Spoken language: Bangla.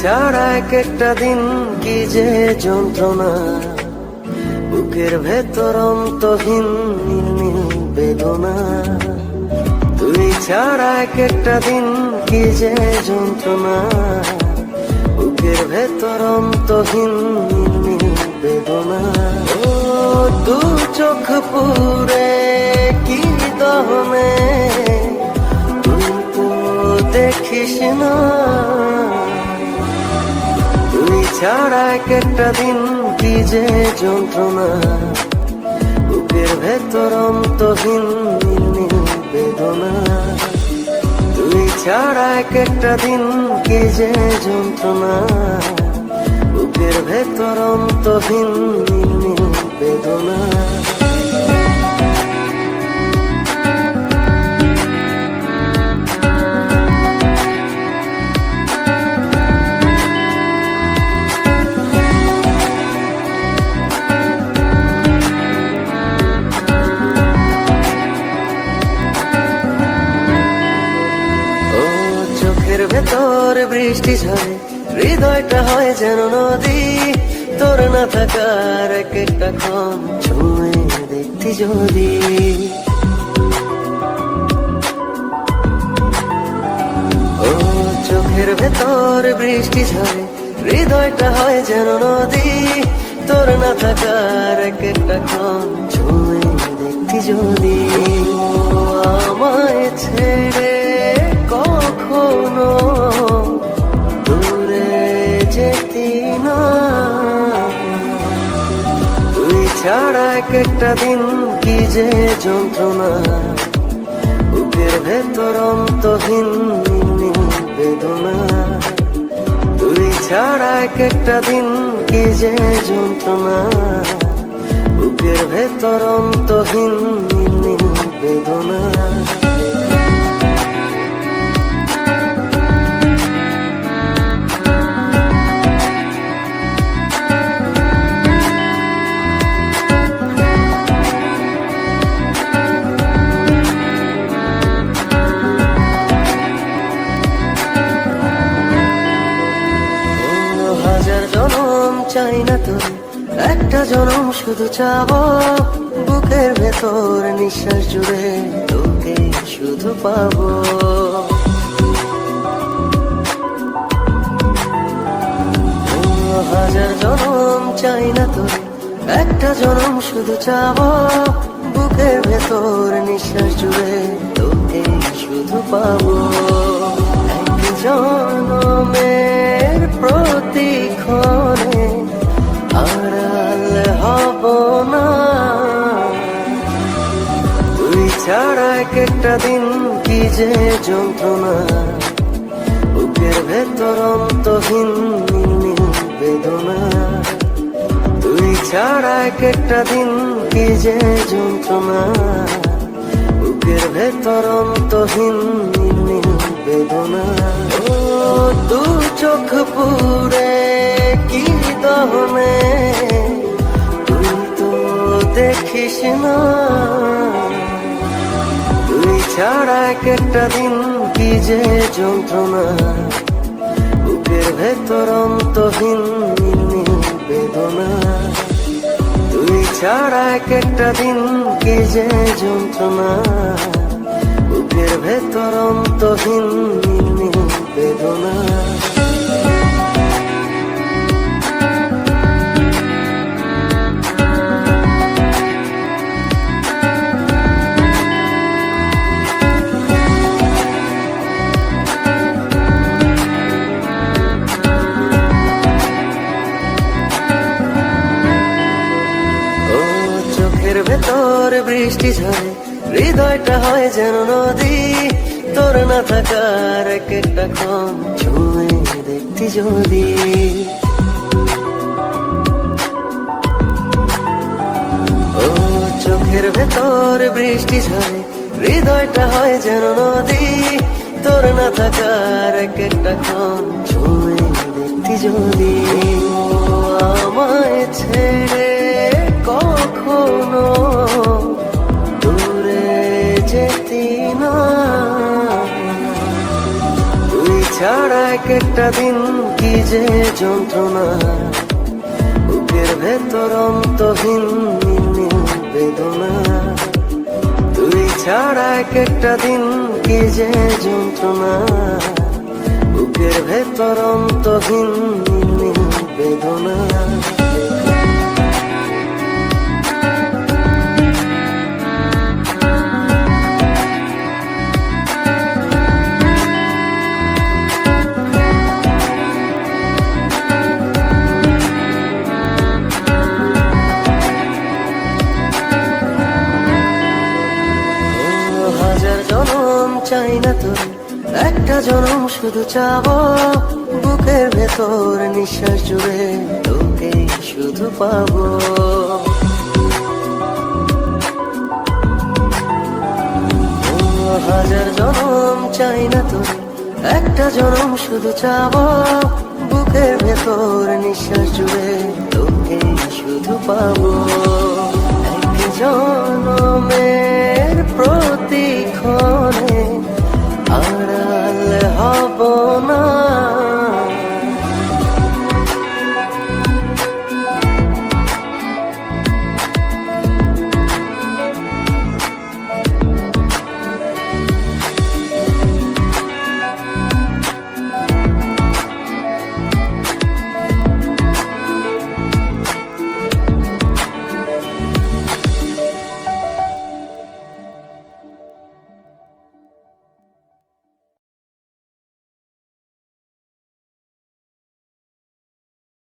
ছাড়া এক একটা দিন কি যে যন্ত্রণা, বুকের ভেতর অন্তহীন নীল নীল বেদনা। তুই ছাড়া এক একটা দিন কি যে যন্ত্রণা, বুকের ভেতর অন্তহীন নীল নীল বেদনা। ও দু চোখ পুরে কি দহনে, তুই তো দেখিস না। তুই ছাড়া এক একটা দিন কি যে যন্ত্রণা, বুকের ভেতর অন্তহীন নীল নীল বেদনা। তুই ছাড়া এক একটা দিন কি যে যন্ত্রণা, বুকের ভেতর অন্তহীন নীল নীল বেদনা। চোখের ভেতর বৃষ্টি ঝরে, হৃদয়টা হয় যেন নদী। তোর না থাকার এক একটা ক্ষণ ছুঁয়ে দেখতি যদি। ও চোখের ভেতর বৃষ্টি ঝরে, হৃদয়টা হয় যেন নদী। তোর না থাকার এক একটা ক্ষণ ছুঁয়ে দেখতি যদি। আমায় ছেড়ে কখনো দূরে যেতি না। তুই ছাড়া এক একটা দিন কি যে যন্ত্রণা, বুকের ভেতর অন্তহীন নীল নীল বেদনা। তুই ছাড়া এক একটা দিন কি যে যন্ত্রণা, বুকের ভেতর অন্তহীন নীল নীল বেদনা। হাজার জনম চাই না তোর, একটা জনম শুধু চাবো। বুকের ভেতর নিঃশ্বাস জুড়ে তোকে শুধু পাবো। হাজার জনম চাই না তোর, একটা জনম শুধু চাবো। বুকের ভেতর নিঃশ্বাস জুড়ে তোকে শুধু পাবো। এক জনমের প্রতিক্ষণে আড়াল হব না। তুই ছাড়া এক একটা দিন কি যে যন্ত্রণা, বুকের ভেতর অন্তহীন নীল নীল বেদনা। তুই ছাড়া এক একটা দিন কি যে যন্ত্রণা, বুকের ভেতর অন্তহীন নীল নীল বেদনা। ও দু চোখ পুরে কি দহনে, তুই তো দেখিস না। তুই ছাড়া এক একটা দিন কি যে যন্ত্রণা, বুকের ভেতর অন্তহীন নীল নীল বেদনা। তুই ছাড়া এক একটা দিন কি যে যন্ত্রণা, বুকের ভেতর অন্তহীন নীল নীল বেদনা। চোখের ভেতর বৃষ্টি ঝরে, হৃদয়টা হয় যেন নদী। তোর না থাকার এক একটা ক্ষণ ছুঁয়ে দেখতি যদি। ও চোখের ভেতর বৃষ্টি ঝরে, হৃদয়টা হয় যেন নদী। তোর না থাকার এক একটা ক্ষণ ছুঁয়ে দেখতি যদি। আমায় ছেড়ে কখনো দূরে যেতি না। ছাড়া এক একটা দিন কি যে যন্ত্রণা, বুকের ভেতর অন্তহীন নির্নীল বেদনা। তুই ছাড়া এক একটা দিন কি যে যন্ত্রণা, বুকের ভেতর অন্তহীন নির্নীল বেদনা। হাজার জনম চাই না তোর, একটা জনম শুধু চাবো, বুকের ভেতর নিঃশ্বাস জুড়ে তোকে শুধু পাবো। হাজার জনম চাই না তোর, একটা জনম শুধু চাবো, বুকের ভেতর নিঃশ্বাস জুড়ে তোকে শুধু পাবো। এক জনমের প্রতিক্ষণ